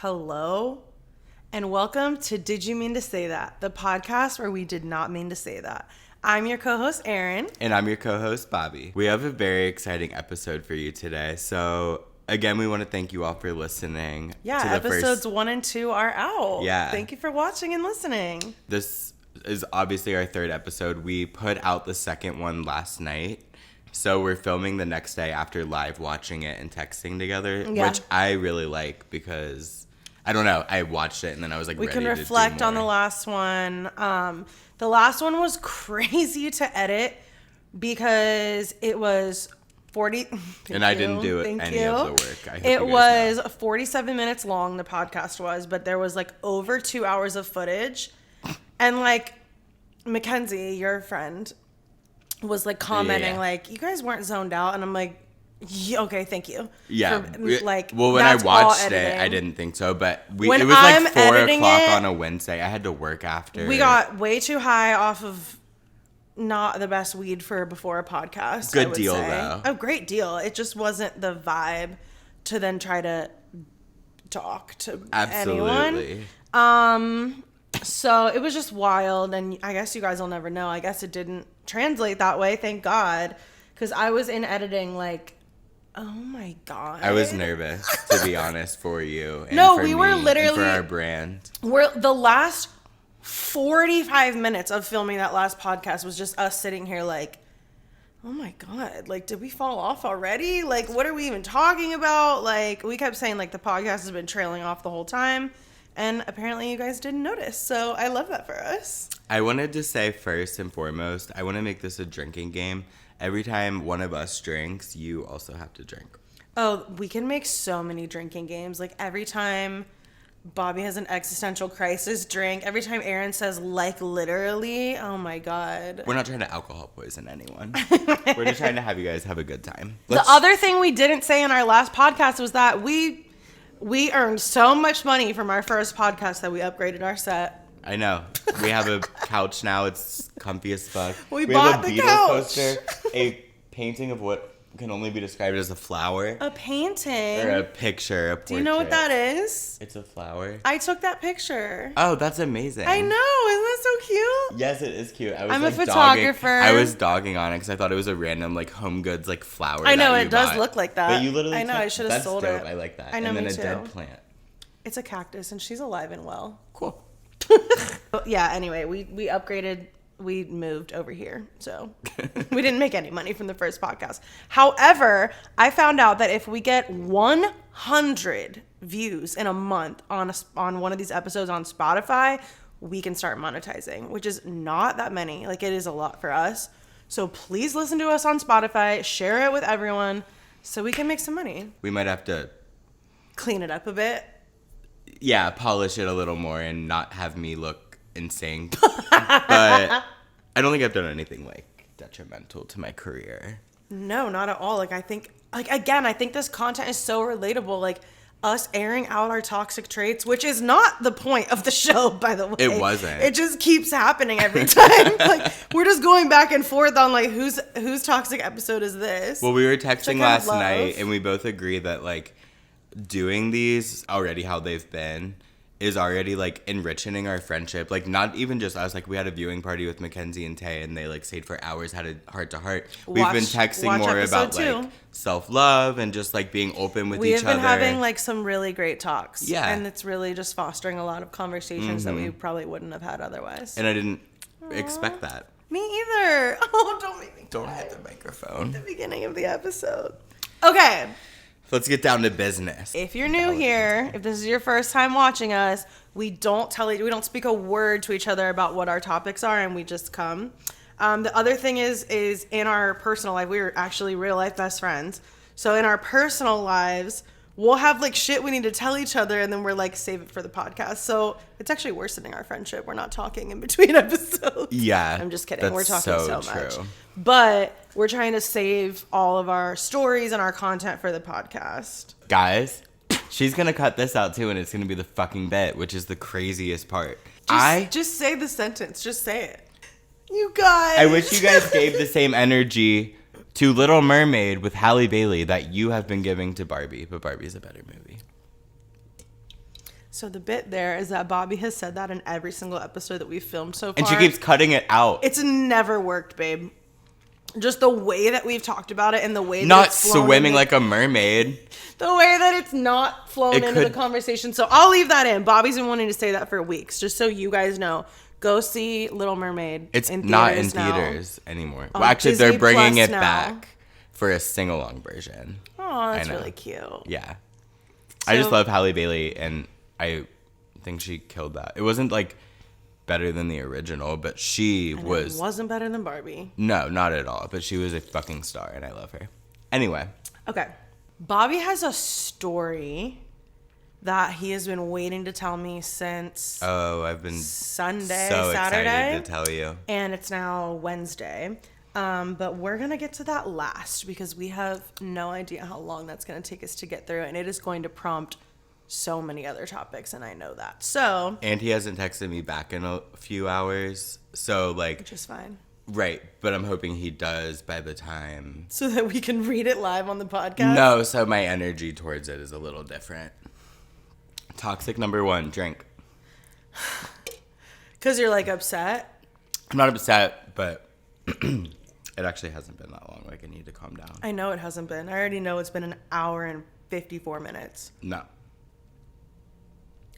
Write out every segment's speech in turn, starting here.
Hello, and welcome to Did You Mean to Say That? The podcast where we did not mean to say that. I'm your co-host, Erin. And I'm your co-host, Bobby. We have a very exciting episode for you today. So, again, we want to thank you all for listening. Yeah, episodes 1 and 2 are out. Yeah. Thank you for watching and listening. This is obviously our third episode. We put out the second one last night. So we're filming the next day after live watching it and texting together, which I really like because, I don't know, I watched it and then I was like, we ready can to reflect do more. on the last one. The last one was crazy to edit because it was 40. And I didn't do any of the work. I hope It you was guys know. 47 minutes long, the podcast was, but there was like over 2 hours of footage. And like Mackenzie, your friend, was like commenting like, you guys weren't zoned out. And I'm like, okay, thank you. Yeah. Well, when I watched it, I didn't think so, but it was I'm like 4 editing o'clock on a Wednesday. I had to work after. We got way too high off of not the best weed for before a podcast. Good deal, though. A great deal. It just wasn't the vibe to then try to talk to anyone. So it was just wild, and I guess you guys will never know. I guess it didn't translate that way, thank God, because I was in editing like, oh my God. I was nervous, to be honest, for you. And no, for we were me, literally and for our brand. We're the last 45 minutes of filming that last podcast was just us sitting here like, oh my God, like, did we fall off already? Like, what are we even talking about? Like, we kept saying like the podcast has been trailing off the whole time. And apparently you guys didn't notice. So I love that for us. I wanted to say first and foremost, I want to make this a drinking game. Every time one of us drinks, you also have to drink. Oh, we can make so many drinking games. Like every time Bobby has an existential crisis, drink. Every time Erin says like literally, oh my God. We're not trying to alcohol poison anyone. We're just trying to have you guys have a good time. The other thing we didn't say in our last podcast was that we earned so much money from our first podcast that we upgraded our set. I know. We have a couch now. It's comfy as fuck. We bought have a the Beatles couch. poster, a painting of what can only be described as a flower. A painting. Or a picture, a portrait. Do you know what that is? It's a flower. I took that picture. Oh, that's amazing. I know. Isn't that so cute? Yes, it is cute. I'm a photographer. I was dogging on it because I thought it was a random like home goods like flower. I know, that it does bought. look like that. But you literally I know, I should have sold dope. it. I like that. I know, and then me a too. dead plant. It's a cactus and she's alive and well. Cool. Yeah, anyway, we upgraded. We moved over here, so we didn't make any money from the first podcast. However, I found out that if we get 100 views in a month on one of these episodes on Spotify, we can start monetizing, which is not that many. Like, it is a lot for us. So please listen to us on Spotify, share it with everyone, so we can make some money. We might have to Clean it up a bit. Yeah, polish it a little more and not have me look insane. But I don't think I've done anything like detrimental to my career. No, not at all. Like, I think, like, again, I think this content is so relatable. Like, us airing out our toxic traits, which is not the point of the show, by the way. It wasn't. It just keeps happening every time. Like, we're just going back and forth on, like, whose toxic episode is this? Well, we were texting last love. night and we both agree that, like, doing these already how they've been is already like enriching our friendship. Like, not even just us. Like, we had a viewing party with Mackenzie and Tay and they like stayed for hours, had a heart to heart. We've been texting more about like self-love and just like being open with each other. We have been having like some really great talks. Yeah. And it's really just fostering a lot of conversations that we probably wouldn't have had otherwise. And I didn't expect that. Me either. Oh, don't make me Don't cry. hit the microphone. The beginning of the episode. Okay. Let's get down to business. If you're new here, if this is your first time watching us, we don't speak a word to each other about what our topics are, and we just come. The other thing is in our personal life, we were actually real life best friends. So in our personal lives, we'll have like shit we need to tell each other, and then we're like, save it for the podcast. So it's actually worsening our friendship. We're not talking in between episodes. Yeah. I'm just kidding. That's We're talking so much. true. But we're trying to save all of our stories and our content for the podcast. Guys, she's going to cut this out too, and it's going to be the fucking bit, which is the craziest part. Just say the sentence. Just say it. You guys. I wish you guys gave the same energy to Little Mermaid with Halle Bailey that you have been giving to Barbie, but Barbie's a better movie. So the bit there is that Bobby has said that in every single episode that we've filmed so far. And she keeps cutting it out. It's never worked, babe. Just the way that we've talked about it and the way that Not it's flown swimming into, like a mermaid. the way that it's not flown into the conversation. So I'll leave that in. Bobby's been wanting to say that for weeks, just so you guys know. Go see Little Mermaid. It's in not in now. theaters anymore. On Well, actually, Disney they're bringing Plus it now. back for a sing-along version. Oh, that's I know. really cute. Yeah. I just love Halle Bailey, and I think she killed that. It wasn't, like, better than the original, but she And was... It wasn't better than Barbie. No, not at all. But she was a fucking star, and I love her. Anyway. Okay. Bobby has a story that he has been waiting to tell me since I've been Sunday, so Saturday. excited to tell you. And it's now Wednesday. But we're going to get to that last because we have no idea how long that's going to take us to get through. And it is going to prompt so many other topics, and I know that. So... And he hasn't texted me back in a few hours. So, like... Which is fine. Right. But I'm hoping he does by the time... So that we can read it live on the podcast? No, so my energy towards it is a little different. Toxic number 1, drink. Because you're, like, upset? I'm not upset, but it actually hasn't been that long. Like, I need to calm down. I know it hasn't been. I already know it's been an hour and 54 minutes. No.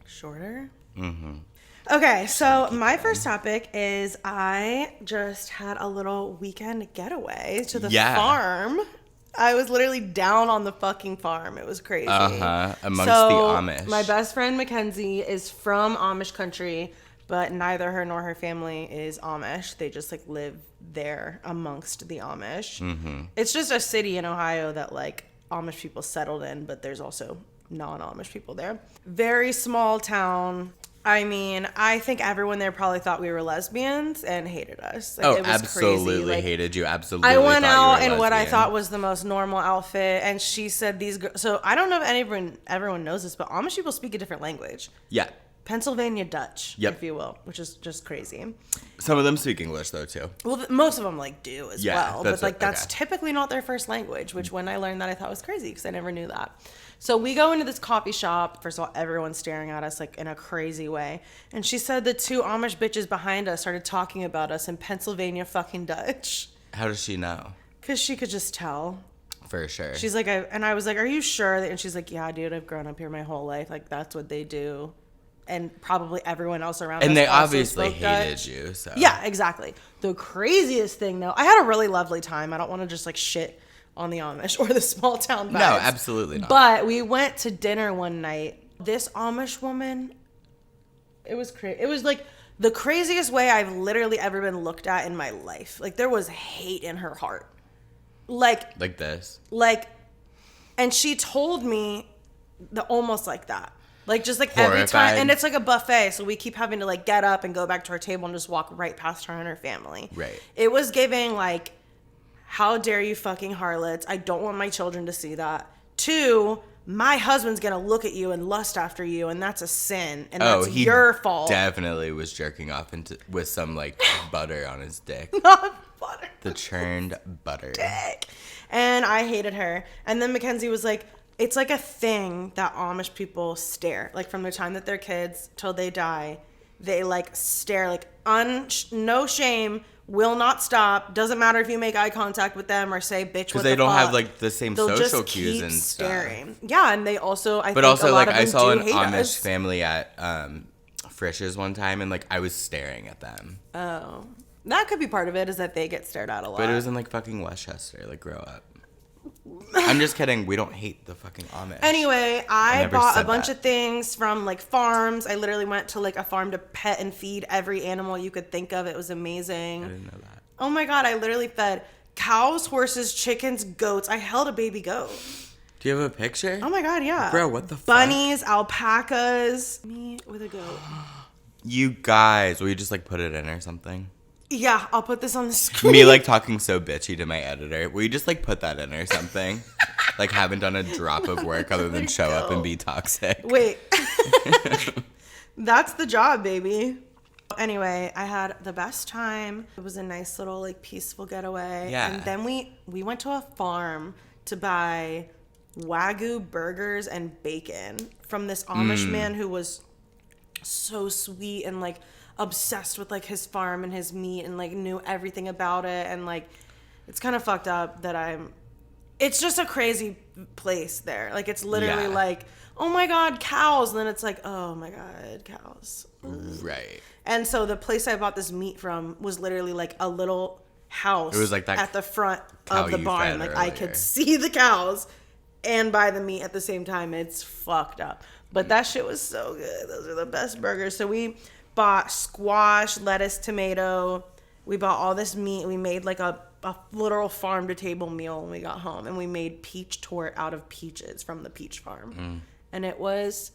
Shorter? Mm-hmm. Okay, so my first topic is I just had a little weekend getaway to the farm. I was literally down on the fucking farm. It was crazy. Amongst the Amish. My best friend Mackenzie is from Amish country, but neither her nor her family is Amish. They just like live there amongst the Amish. Mm-hmm. It's just a city in Ohio that like Amish people settled in, but there's also non-Amish people there. Very small town. I mean, I think everyone there probably thought we were lesbians and hated us. Like, it was absolutely crazy. Like, hated you. Absolutely. I went thought out you were in what I lesbian. thought was the most normal outfit, and she said these girls. So I don't know if everyone knows this, but Amish people speak a different language. Yeah. Pennsylvania Dutch, Yep. if you will, which is just crazy. Some of them speak English, though, too. Well, most of them like do as Yeah, well, that's but like it. that's Okay. typically not their first language. Which when I learned that, I thought was crazy because I never knew that. So we go into this coffee shop. First of all, everyone's staring at us like in a crazy way. And she said the 2 Amish bitches behind us started talking about us in Pennsylvania fucking Dutch. How does she know? Because she could just tell. For sure. She's like, I was like, are you sure? And she's like, yeah, dude, I've grown up here my whole life. Like, that's what they do. And probably everyone else around us and they also obviously spoke hated Dutch. you, so. Yeah, exactly. The craziest thing, though, I had a really lovely time. I don't want to just, like, shit on the Amish or the small town vibes. No, absolutely not. But we went to dinner one night. This Amish woman, it was crazy. It was, like, the craziest way I've literally ever been looked at in my life. Like, there was hate in her heart. Like this. And she told me almost like that. Like, just, like, every time. Horrified. And it's, like, a buffet, so we keep having to, like, get up and go back to our table and just walk right past her and her family. Right. It was giving, like, how dare you fucking harlots. I don't want my children to see that. 2, my husband's going to look at you and lust after you, and that's a sin, and that's he your fault. Definitely was jerking off with some, like, butter on his dick. Not butter. The churned butter. Dick. And I hated her. And then Mackenzie was like, it's like a thing that Amish people stare. Like, from the time that they're kids till they die, they, like, stare. Like, no shame, will not stop. Doesn't matter if you make eye contact with them or say, bitch, what the fuck. Because they don't have, like, the same They'll social just cues keep and staring. stuff. Yeah, and they also, I But think also, a lot like, of I them saw do an hate Amish us. family at Frisch's one time, and, like, I was staring at them. Oh. That could be part of it, is that they get stared at a lot. But it was in, like, fucking Westchester. Like, grow up. I'm just kidding. We don't hate the fucking Amish. Anyway, I never bought a said bunch that. of things from, like, farms. I literally went to, like, a farm to pet and feed every animal you could think of. It was amazing. I didn't know that. Oh my God, I literally fed cows, horses, chickens, goats. I held a baby goat. Do you have a picture? Oh my God, yeah. Bro, what the fuck? Bunnies, alpacas. Me with a goat. You guys, will you just, like, put it in or something? Yeah, I'll put this on the screen. Me, like, talking so bitchy to my editor. Will you just, like, put that in or something? Like, haven't done a drop of work other than show up and be toxic. Wait. That's the job, baby. Anyway, I had the best time. It was a nice little, like, peaceful getaway. Yeah. And then we went to a farm to buy Wagyu burgers and bacon from this Amish man who was so sweet and like obsessed with like his farm and his meat and like knew everything about it. And like it's kind of fucked up that it's just a crazy place there. Like it's literally like, oh my God, cows. And then it's like, oh my God, cows. Right. And so the place I bought this meat from was literally like a little house. It was like that at the front of the barn. Like I could earlier. see the cows and buy the meat at the same time. It's fucked up. But that shit was so good. Those are the best burgers. So we bought squash, lettuce, tomato. We bought all this meat. We made like a literal farm to table meal when we got home. And we made peach tort out of peaches from the peach farm. And it was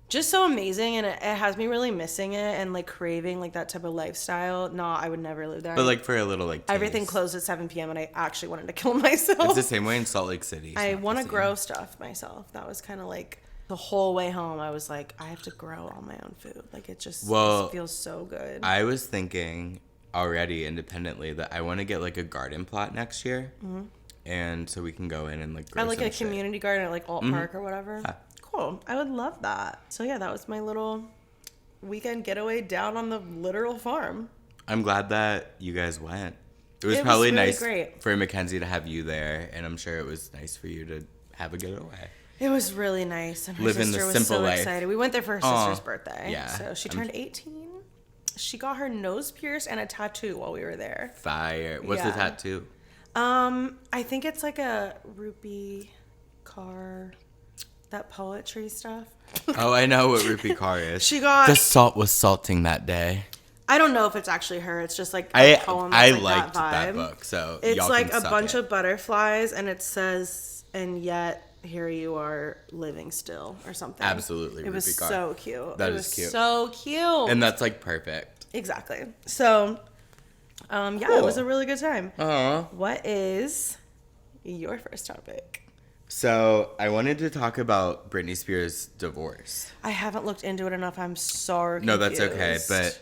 just so amazing. And it has me really missing it and like craving like that type of lifestyle. No, I would never live there. But like for a little like taste. Everything closed at 7 p.m. and I actually wanted to kill myself. It's the same way in Salt Lake City. I want to grow stuff myself. That was kind of like the whole way home. I was like, I have to grow all my own food. Like it just feels so good. I was thinking already independently that I want to get like a garden plot next year. And so we can go in and like grow I like some a community garden at like Alt Park or whatever. Yeah. Cool. I would love that. So yeah, that was my little weekend getaway down on the literal farm. I'm glad that you guys went. It was It was probably really nice great. for Mackenzie to have you there, and I'm sure it was nice for you to have a getaway. It was really nice. And her Living the sister was simple so life. excited. We went there for her sister's birthday. Yeah. So she turned 18. She got her nose pierced and a tattoo while we were there. Fire. What's the Yeah. tattoo? I think it's like a Rupi Kaur, that poetry stuff. Oh, I know what Rupi Kaur is. She got. The salt was salting that day. I don't know if it's actually her. It's just like a poem. I That's like liked that vibe. book, so It's y'all like can a suck bunch it. of butterflies, and it says, "And yet here you are living still," or something. Absolutely, It was Rupi Kaur. so cute. That It is was cute. So cute. And that's like perfect. Exactly. So, yeah, it Cool. was a really good time. Aw. What is your first topic? So I wanted to talk about Britney Spears' divorce. I haven't looked into it enough. I'm sorry. No, that's okay. But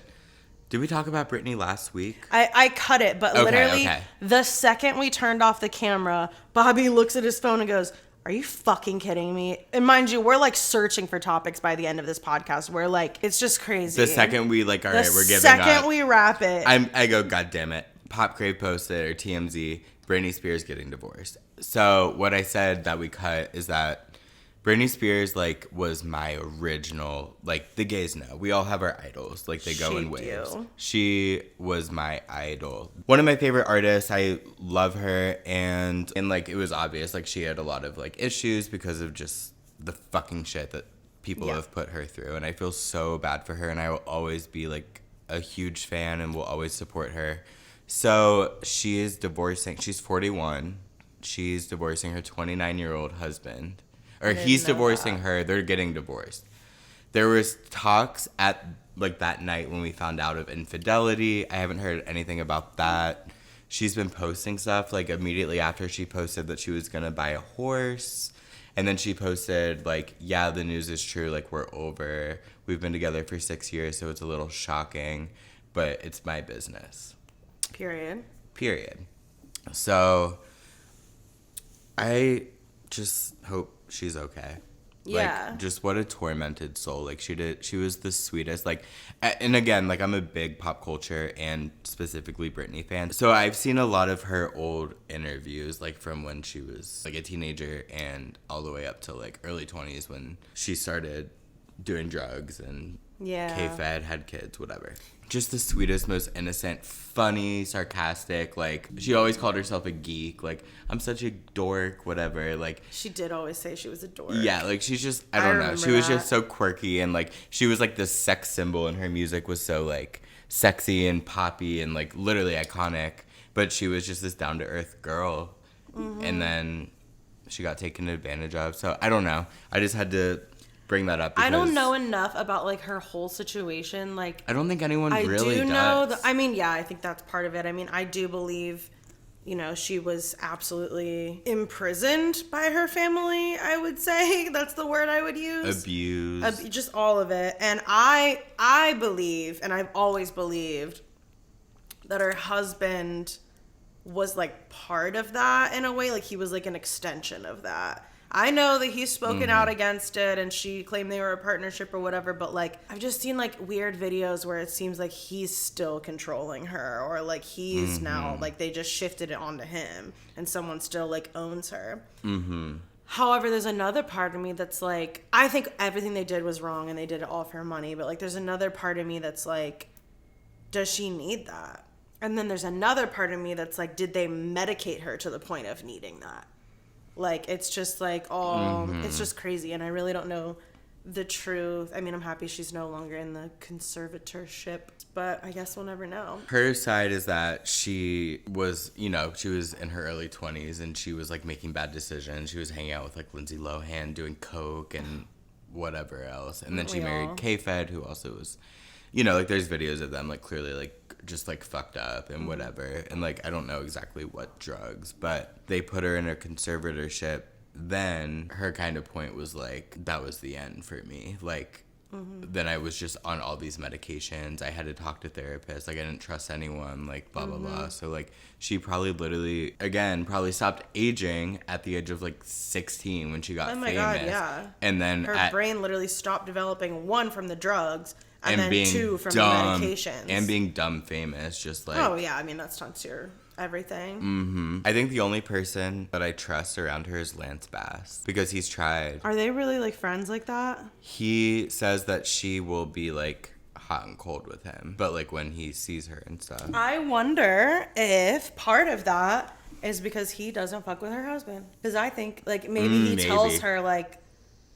did we talk about Britney last week? I cut it, but Okay, literally okay. the second we turned off the camera, Bobby looks at his phone and goes, "Are you fucking kidding me?" And mind you, we're like searching for topics by the end of this podcast. We're like, it's just crazy. The second we like, all right, we're giving second up. we wrap it. I go, God damn it. Pop Crave posted, or TMZ, Britney Spears getting divorced. So what I said that we cut is that Britney Spears, like, was my original, like, the gays know. We all have our idols. Like, they go in She waves. do. She was my idol. One of my favorite artists. I love her. And like, it was obvious. Like, she had a lot of, like, issues because of just the fucking shit that people have put her through. And I feel so bad for her. And I will always be, like, a huge fan and will always support her. So she is divorcing. She's 41. She's divorcing her 29-year-old husband. Or didn't he's know divorcing that. her. They're getting divorced. There was talks at like that night when we found out of infidelity. I haven't heard anything about that. She's been posting stuff like immediately after she posted that she was going to buy a horse. And then she posted like, yeah, the news is true. Like, we're over. We've been together for 6 years, so it's a little shocking. But it's my business. Period. So I just hope she's okay. Yeah. Like, just what a tormented soul. Like, she was the sweetest. Like, and again, like, I'm a big pop culture and specifically Britney fan. So I've seen a lot of her old interviews, like, from when she was, like, a teenager and all the way up to, like, early 20s when she started doing drugs and K-Fed, had kids, whatever. Just the sweetest, most innocent, funny, sarcastic. Like, she always called herself a geek. Like, I'm such a dork, whatever. Like, She did always say she was a dork. yeah, like, she's just, I I don't know. remember She was that. just so quirky, and, like, she was, like, this sex symbol, and her music was so, like, sexy and poppy and, like, literally iconic. But she was just this down-to-earth girl. Mm-hmm. And then she got taken advantage of. So, I don't know. I just had to bring that up because I don't know enough about like her whole situation. Like, I don't think anyone I really do know does. I mean, yeah, I think that's part of it. I mean, I do believe, you know, she was absolutely imprisoned by her family, I would say. That's the word I would use. Abused. Just all of it. And I believe, and I've always believed, that her husband was like part of that in a way. Like, he was like an extension of that. I know that he's spoken out against it and she claimed they were a partnership or whatever, but like I've just seen like weird videos where it seems like he's still controlling her, or like he's now like they just shifted it onto him and someone still like owns her. However, there's another part of me that's like, I think everything they did was wrong and they did it all for money, but like there's another part of me that's like, does she need that? And then there's another part of me that's like, did they medicate her to the point of needing that? Like, it's just like, it's just crazy. And I really don't know the truth. I mean, I'm happy she's no longer in the conservatorship, but I guess we'll never know. Her side is that she was, she was in her early 20s and she was like making bad decisions. She was hanging out with like Lindsay Lohan, doing coke and whatever else. And then she married K-Fed, who also was, like there's videos of them like clearly like just like fucked up and whatever. And like I don't know exactly what drugs, but they put her in a conservatorship. Then her kind of point was like, that was the end for me. Like then I was just on all these medications. I had to talk to therapists. Like I didn't trust anyone, like blah blah blah. So like she probably literally probably stopped aging at the age of like 16 when she got famous. God, yeah. And then her brain literally stopped developing, one, from the drugs, and then being 2 from dumb, the medications. And being dumb famous, just like... Oh, yeah. I mean, that stunts your everything. I think the only person that I trust around her is Lance Bass, because he's tried. Are they really, like, friends like that? He says that she will be, like, hot and cold with him, but, like, when he sees her and stuff. I wonder if part of that is because he doesn't fuck with her husband. Because I think, like, maybe he tells her, like,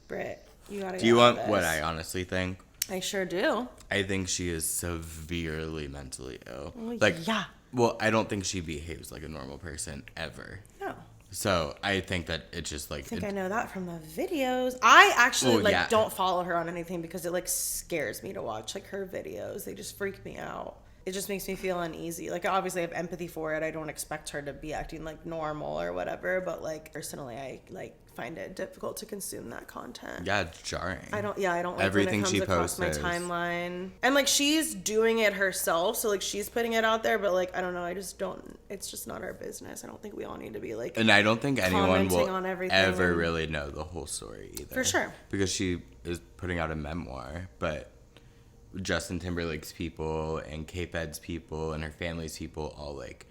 Britt, you gotta Do you want what I honestly think? I sure do. I think she is severely mentally ill. Well, like, yeah. Well, I don't think she behaves like a normal person ever. No. So I think that it's just like... I know that from the videos. I actually don't follow her on anything because it like scares me to watch like her videos. They just freak me out. It just makes me feel uneasy. Like obviously I have empathy for it. I don't expect her to be acting like normal or whatever, but like personally I like find it difficult to consume that content. Yeah, it's jarring. I don't like everything when it comes she across posts my timeline. And like she's doing it herself, so like she's putting it out there, but like I don't know, I just don't, it's just not our business. I don't think we all need to be like, and I don't think anyone will ever and... really know the whole story either. For sure. Because she is putting out a memoir, but Justin Timberlake's people and K-Fed's people and her family's people all like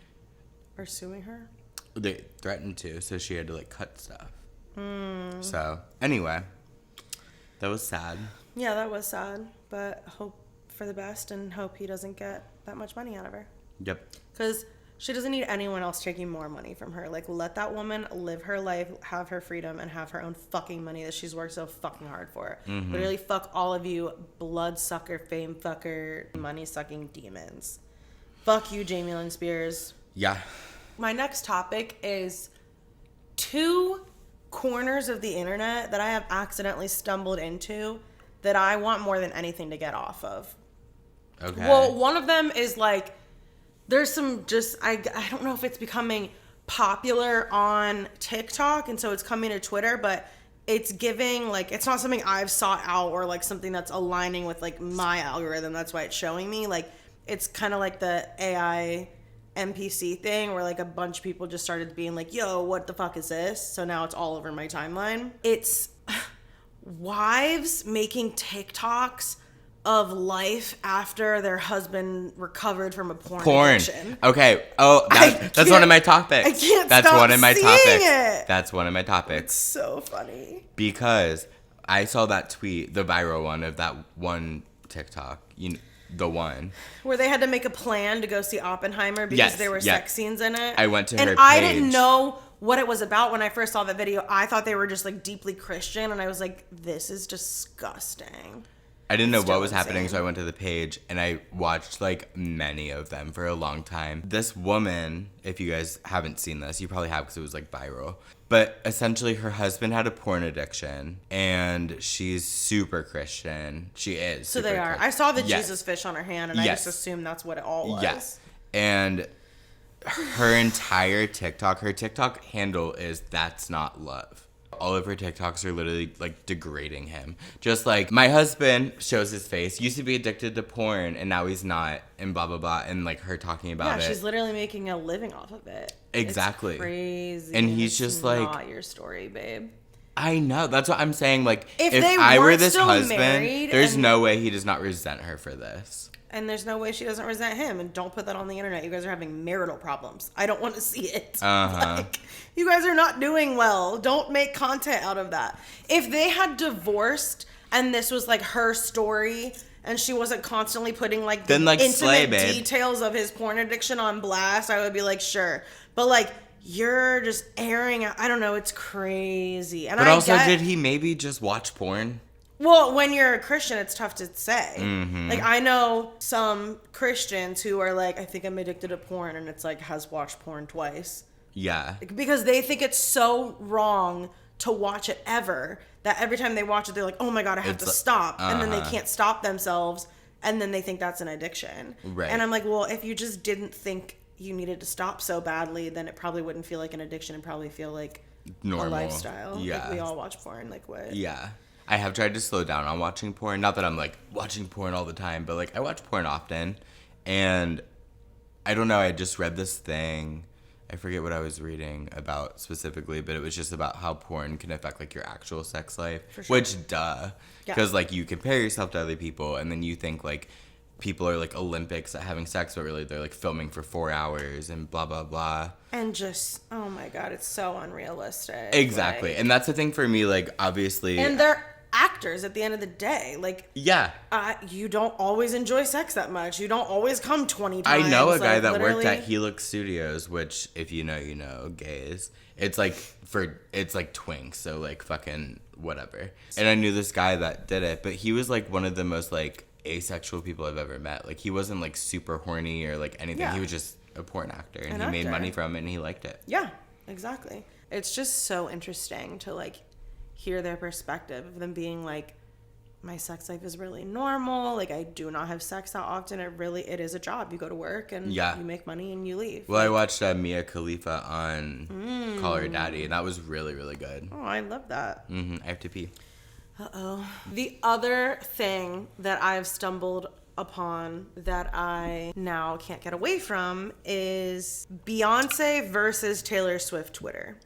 are suing her. They threatened to, so she had to like cut stuff. So anyway, that was sad. Yeah, that was sad, but hope for the best and hope he doesn't get that much money out of her. Yep. Because she doesn't need anyone else taking more money from her. Like, let that woman live her life, have her freedom, and have her own fucking money that she's worked so fucking hard for. Literally, fuck all of you bloodsucker, fame fucker, money-sucking demons. Fuck you, Jamie Lynn Spears. Yeah. My next topic is 2 corners of the internet that I have accidentally stumbled into that I want more than anything to get off of. Okay. Well, one of them is like, there's some just, I don't know if it's becoming popular on TikTok and so it's coming to Twitter, but it's giving like, it's not something I've sought out or like something that's aligning with like my algorithm. That's why it's showing me. Like, it's kind of like the AI NPC thing where like a bunch of people just started being like, yo, what the fuck is this? So now it's all over my timeline. It's wives making TikToks of life after their husband recovered from a porn addiction. Okay. Oh, that's one of my topics. I can't That's stop one of my seeing topics. it. That's one of my topics. It's so funny. Because I saw that tweet, the viral one of that one TikTok, the one where they had to make a plan to go see Oppenheimer because there were sex scenes in it. I went to her page. I didn't know what it was about when I first saw that video. I thought they were just like deeply Christian and I was like, this is disgusting. I didn't know what was happening, so I went to the page and I watched like many of them for a long time. This woman, if you guys haven't seen this, you probably have because it was like viral. But essentially her husband had a porn addiction and she's super Christian. She is. So they are. I saw the Jesus fish on her hand and I just assumed that's what it all was. Yes. And her entire TikTok, her TikTok handle is "That's Not Love." All of her TikToks are literally like degrading him. Just like, my husband shows his face, used to be addicted to porn and now he's not, and blah blah blah, and like her talking about it. Yeah, she's literally making a living off of it. Exactly. It's crazy. And he's just like, not your story, babe. I know. That's what I'm saying. Like, If if they I were weren't this still husband, married there's and- no way he does not resent her for this. And there's no way she doesn't resent him. And don't put that on the internet. You guys are having marital problems. I don't want to see it. Like, you guys are not doing well. Don't make content out of that. If they had divorced and this was like her story and she wasn't constantly putting like the Then, like, slay, intimate babe. details of his porn addiction on blast, I would be like, sure. But like, you're just airing out. I don't know. It's crazy. And But I also, get, did he maybe just watch porn? well, when you're a Christian, it's tough to say. Mm-hmm. Like, I know some Christians who are like, I think I'm addicted to porn, and it's like, has watched porn twice. Yeah. Because they think it's so wrong to watch it ever, that every time they watch it, they're like, oh my God, I have It's to like- stop. And then they uh-huh. can't stop themselves, and then they think that's an addiction. Right. And I'm like, well, if you just didn't think you needed to stop so badly, then it probably wouldn't feel like an addiction and probably feel like Normal. a lifestyle. Yeah. Like, we all watch porn. Like, what? Yeah. I have tried to slow down on watching porn. Not that I'm like watching porn all the time, but like I watch porn often. And I don't know, I just read this thing. I forget what I was reading about specifically, but it was just about how porn can affect like your actual sex life. For sure. Which, duh. Yeah. Because like you compare yourself to other people and then you think like people are like Olympics at having sex, but really they're like filming for 4 hours and blah, blah, blah. And just, oh my God, it's so unrealistic. Exactly. Like, And that's the thing for me, like obviously. and they're actors at the end of the day. Like, yeah. you don't always enjoy sex that much. You don't always come 20 times. I know a guy like, that worked literally- at Helix Studios, which if you know, you know, gays. It's like twinks, so like fucking whatever. And I knew this guy that did it, but he was like one of the most like asexual people I've ever met. Like he wasn't like super horny or like anything. Yeah. He was just a porn actor and An he made actor. money from it and he liked it. Yeah, exactly. It's just so interesting to like hear their perspective of them being like, my sex life is really normal. Like, I do not have sex that often. It is a job. You go to work and Yeah. you make money and you leave. Well, I watched Mia Khalifa on Call Her Daddy, and that was really, really good. Oh, I love that. I have to pee. Uh-oh. The other thing that I've stumbled upon that I now can't get away from is Beyonce versus Taylor Swift Twitter.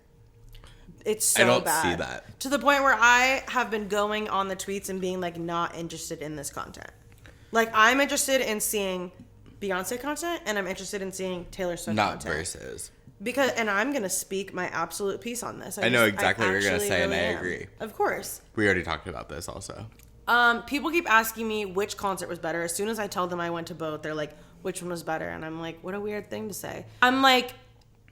It's so I don't bad. see that. To the point where I have been going on the tweets and being like not interested in this content. Like, I'm interested in seeing Beyonce content and I'm interested in seeing Taylor Swift Not content. versus. Because, and I'm going to speak my absolute piece on this. I know exactly what you're gonna actually say, and really I am. agree. Of course. We already talked about this also. People keep asking me which concert was better. As soon as I tell them I went to both, they're like, which one was better? And I'm like, what a weird thing to say. I'm like,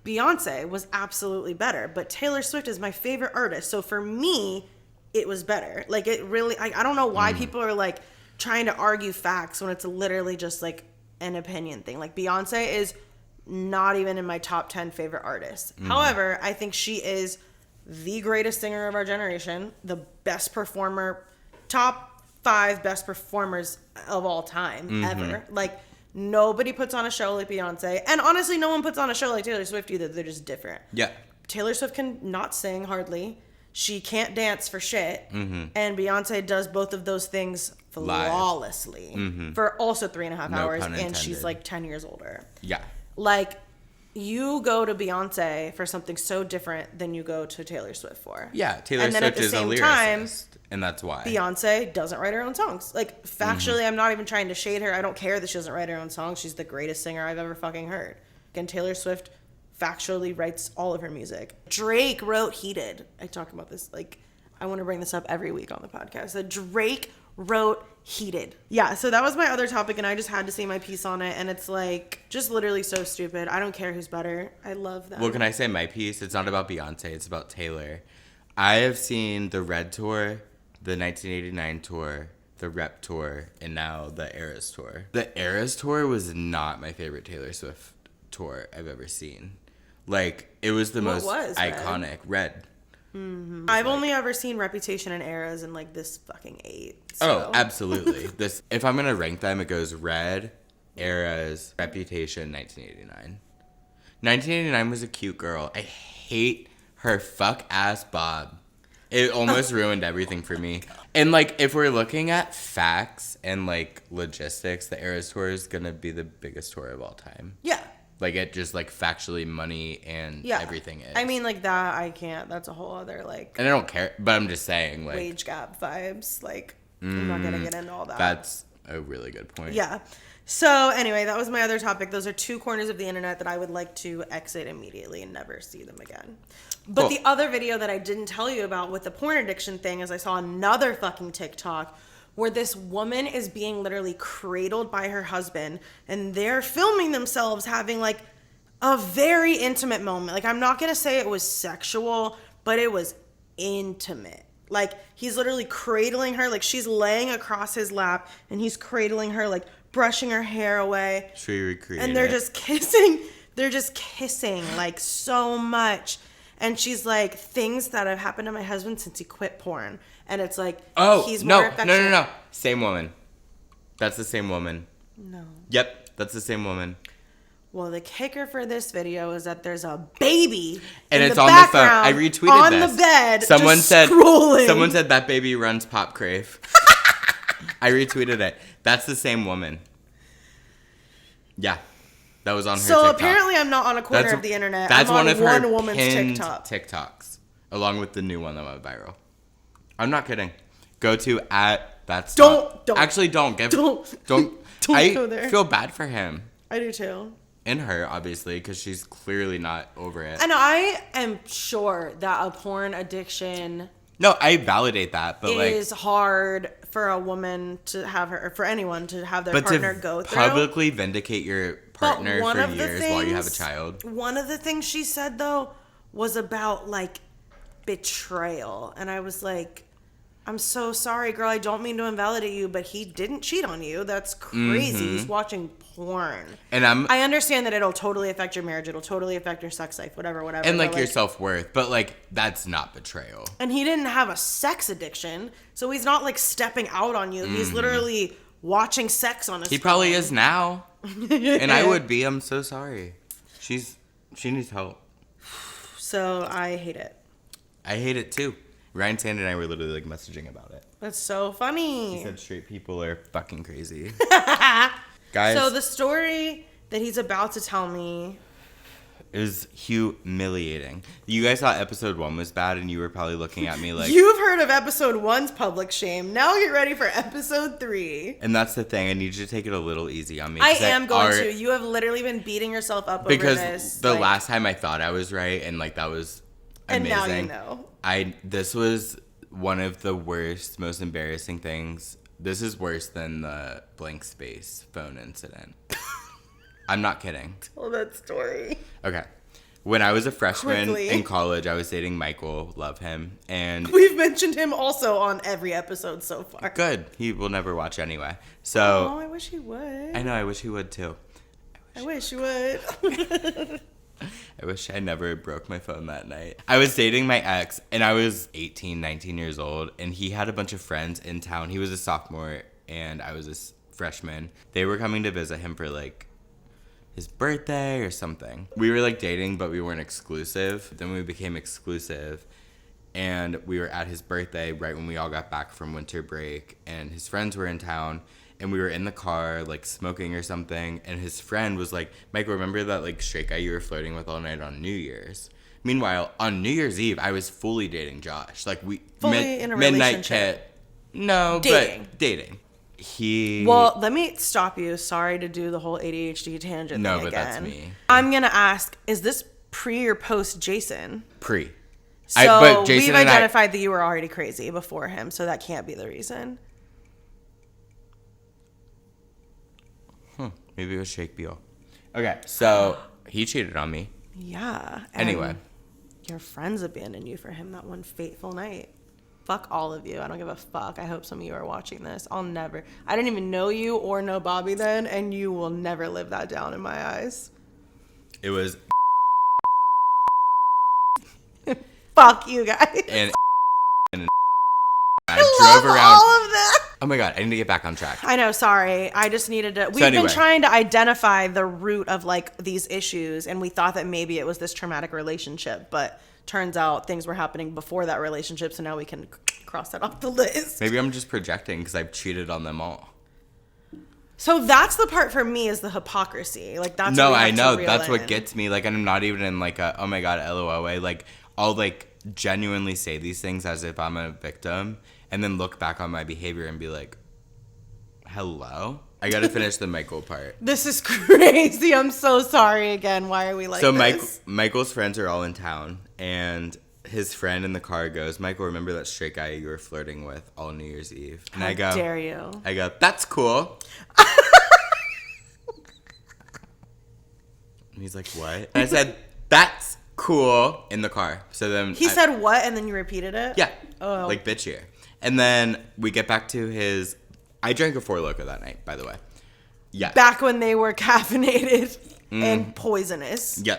Beyonce was absolutely better, but Taylor Swift is my favorite artist. So for me, it was better. Like, it really, I don't know why people are like trying to argue facts when it's literally just like an opinion thing. Like, Beyonce is not even in my top 10 favorite artists. However, I think she is the greatest singer of our generation, the best performer, top 5 best performers of all time ever. Like, nobody puts on a show like Beyonce, and honestly, no one puts on a show like Taylor Swift either. They're just different. Yeah. Taylor Swift can not sing hardly. She can't dance for shit. And Beyonce does both of those things flawlessly for also 3.5 No hours, pun and intended. she's like 10 years older. Yeah. Like, you go to Beyonce for something so different than you go to Taylor Swift for. Yeah, Taylor And then at Swift the is a same time, lyricist, and that's why. Beyonce doesn't write her own songs. Like, factually, I'm not even trying to shade her. I don't care that she doesn't write her own songs. She's the greatest singer I've ever fucking heard. Again, Taylor Swift factually writes all of her music. Drake wrote Heated. I talk about this, like, I want to bring this up every week on the podcast. That Drake wrote Heated. Yeah, so that was my other topic, and I just had to say my piece on it, and it's, like, just literally so stupid. I don't care who's better. I love that. Well, can I say my piece? It's not about Beyonce, it's about Taylor. I have seen the Red Tour, the 1989 tour, the Rep Tour, and now the Eras Tour. The Eras Tour was not my favorite Taylor Swift tour I've ever seen. Like, it was the What most was Red? iconic. Red. I've only ever seen Reputation and Eras, and, like, this fucking 8. Oh, So. absolutely. This, if I'm gonna rank them, it goes Red, Eras, Reputation, 1989. 1989 was a cute girl. I hate her fuck ass bob. It almost ruined everything for me. And like, if we're looking at facts and like logistics, the Eras Tour is gonna be the biggest tour of all time. Yeah. Like it just like factually money and Yeah. everything is. I mean, like that, I can't. That's a whole other, like, and I don't care, but I'm just saying, like, wage gap vibes. Like, I'm not going to get into all that. that's a really good point. Yeah. So, anyway, that was my other topic. Those are two corners of the internet that I would like to exit immediately and never see them again. But Cool. the other video that I didn't tell you about with the porn addiction thing is I saw another fucking TikTok where this woman is being literally cradled by her husband and they're filming themselves having like a very intimate moment. Like, I'm not going to say it was sexual, but it was intimate. Like, he's literally cradling her. Like, she's laying across his lap and he's cradling her, like, brushing her hair away. Should we recreate And they're it? just kissing. They're just kissing, like, so much. And she's like, things that have happened to my husband since he quit porn. And it's like, he's more affectionate. No. Same woman. That's the same woman. No. Yep, that's the same woman. Well, the kicker for this video is that there's a baby And in it's the on the phone. I background retweeted on this. the bed. Someone just said scrolling. someone said that baby runs Pop Crave. I retweeted it. That's the same woman. Yeah. That was on her So TikTok. apparently I'm not on a corner of the internet. That's I'm on one of her woman's pinned TikTok. TikToks, along with the new one that went viral. I'm not kidding. Go to @that's Don't. Actually don't give Don't. don't Don't I go there. feel bad for him I do too. and her obviously because she's clearly not over it. And I am sure that a porn addiction No, I validate that, but is hard for a woman to have her, or for anyone to have their but partner to go through. publicly vindicate your partner one for of the years while you have a things- child. One of the things she said though was about like betrayal, and I was like, I'm so sorry, girl. I don't mean to invalidate you, but he didn't cheat on you. That's crazy. He's watching porn. And I understand that it'll totally affect your marriage. It'll totally affect your sex life, whatever. and but, like your self-worth, but like that's not betrayal. And he didn't have a sex addiction, so he's not like stepping out on you. He's literally watching sex on his He phone. probably is now. And I would be. I'm so sorry. She needs help. So I hate it. I hate it too. Ryan Sand and I were literally like messaging about it. That's so funny. He said straight people are fucking crazy. Guys, So the story that he's about to tell me, is humiliating. You guys thought episode 1 was bad and you were probably looking at me like... you've heard of episode 1's public shame. Now get ready for episode 3. And that's the thing. I need you to take it a little easy on me. I 'cause am going to. You have literally been beating yourself up over Because this. the like, last time I thought I was right and like that was and amazing. now you know. This was one of the worst, most embarrassing things. This is worse than the blank space phone incident. I'm not kidding. Tell that story. Okay. When I was a freshman Quickly. in college, I was dating Michael. Love him. And We've mentioned him also on every episode so far. good. He will never watch anyway. Oh, So I wish he would. I know. I wish he would too. I wish he would. I wish I never broke my phone that night. I was dating my ex, and I was 18, 19 years old, and he had a bunch of friends in town. He was a sophomore, and I was a freshman. They were coming to visit him for, like, his birthday or something. We were, like, dating, but we weren't exclusive. Then we became exclusive, and we were at his birthday right when we all got back from winter break, and his friends were in town. And we were in the car, like, smoking or something. And his friend was like, Mike, remember that, like, straight guy you were flirting with all night on New Year's? Meanwhile, on New Year's Eve, I was fully dating Josh. Like, we... Fully in a midnight relationship. chat. No, Dating. but dating. He... Well, let me stop you. Sorry to do the whole ADHD tangent No, thing but again. that's me. I'm going to ask, is this pre or post Jason? Pre. So but Jason we've and I- identified that you were already crazy before him, so that can't be the reason. Maybe it was Shake Beal. Okay, so he cheated on me. Yeah. and Anyway. Your friends abandoned you for him that one fateful night. Fuck all of you. I don't give a fuck. I hope some of you are watching this. I didn't even know you or know Bobby then, and you will never live that down in my eyes. It was... Fuck you guys. and I Love drove around... all of that. Oh my god, I need to get back on track. I know, sorry. I just needed to. We've anyway. been trying to identify the root of like these issues, and we thought that maybe it was this traumatic relationship, but turns out things were happening before that relationship, so now we can cross that off the list. Maybe I'm just projecting because I've cheated on them all. So that's the part for me is the hypocrisy. Like that's No, what we I have know. to reel That's what in. gets me. Like, and I'm not even in like a, oh my God, LOL way. Like, I'll like genuinely say these things as if I'm a victim and then look back on my behavior and be like, hello? I gotta finish the Michael part. This is crazy. I'm so sorry again. Why are we like So this? Michael's friends are all in town, and his friend in the car goes, Michael, remember that straight guy you were flirting with all New Year's Eve? And How I go, dare you? that's cool. And he's like, what? And I said, that's cool in the car. So then He said what, and then you repeated it? yeah, Oh. like bitchier. And then we get back to his. I drank a Four Loko that night, by the way. Yeah. Back when they were caffeinated and poisonous. Yeah.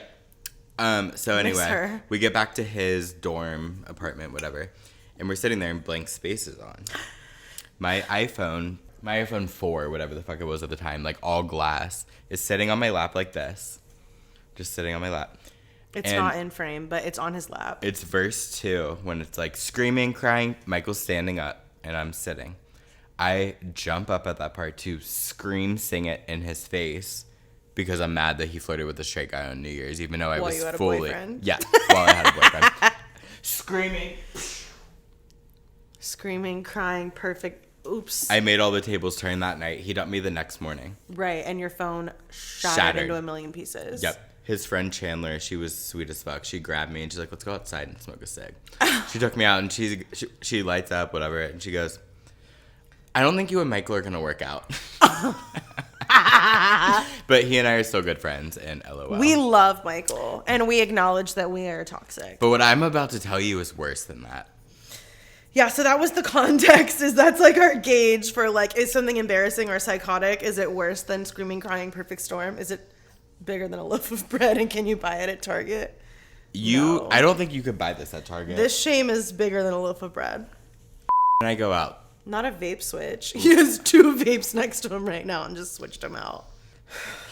So Miss anyway, her. we get back to his dorm apartment, whatever, and we're sitting there and blank space is on. My iPhone 4, whatever the fuck it was at the time, like all glass, is sitting on my lap like this. Just sitting on my lap. It's And not in frame, but it's on his lap. it's verse 2 when it's like screaming, crying, Michael's standing up, and I'm sitting. I jump up at that part to scream, sing it in his face because I'm mad that he flirted with a straight guy on New Year's, even though I While was you had a fully boyfriend? yeah, while I had a boyfriend. Screaming. Screaming, crying, perfect. Oops. I made all the tables turn that night. He dumped me the next morning. Right, and your phone shattered into a million pieces. Yep. His friend Chandler, she was sweet as fuck. She grabbed me and she's like, let's go outside and smoke a cig. She took me out and she lights up, whatever, and she goes, I don't think you and Michael are going to work out. But he and I are still good friends, and LOL. We love Michael, and we acknowledge that we are toxic. But what I'm about to tell you is worse than that. Yeah, so that was the context, is that's like our gauge for like, is something embarrassing or psychotic? Is it worse than screaming, crying, perfect storm? Is it bigger than a loaf of bread, and can you buy it at Target? No. I don't think you could buy this at Target. This shame is bigger than a loaf of bread. And I go out. Not a vape switch. He has 2 vapes next to him right now and just switched them out.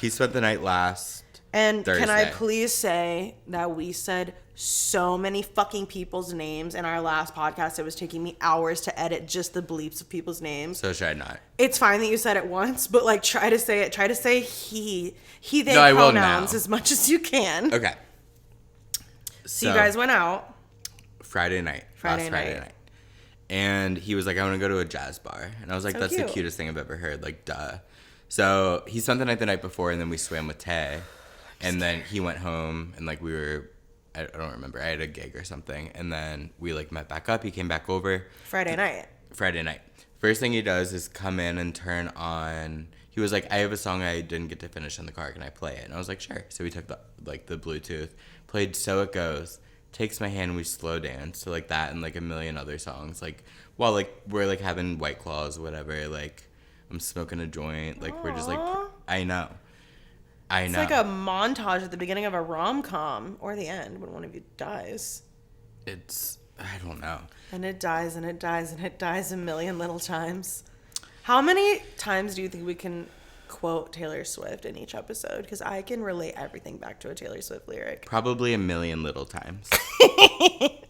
He spent the night last And Thursday. can I please say that we said so many fucking people's names in our last podcast. It was taking me hours to edit just the bleeps of people's names. So should I not? It's fine that you said it once, but like try to say it. Try to say he, they No, I will pronouns now. as much as you can. Okay. So you guys went out. Friday night. Friday Last Friday night. night. And he was like, I want to go to a jazz bar. And I was like, So that's cute. the cutest thing I've ever heard. Like, duh. So he spent the night before, and then we swam with Tay. And then he went home, and like we were, I don't remember, I had a gig or something. And then we like met back up. He came back over. Friday night. Friday night. First thing he does is come in and turn on. He was like, I have a song I didn't get to finish in the car. Can I play it? And I was like, sure. So we took the Bluetooth, played So It Goes, Takes My Hand, we slow dance to like that and like a million other songs. Like while like we're like having White Claws, whatever. Like I'm smoking a joint. Like we're just like, Aw. I know. It's like a montage at the beginning of a rom-com or the end when one of you dies. I don't know. And it dies and it dies and it dies a million little times. How many times do you think we can quote Taylor Swift in each episode? Because I can relate everything back to a Taylor Swift lyric. Probably a million little times.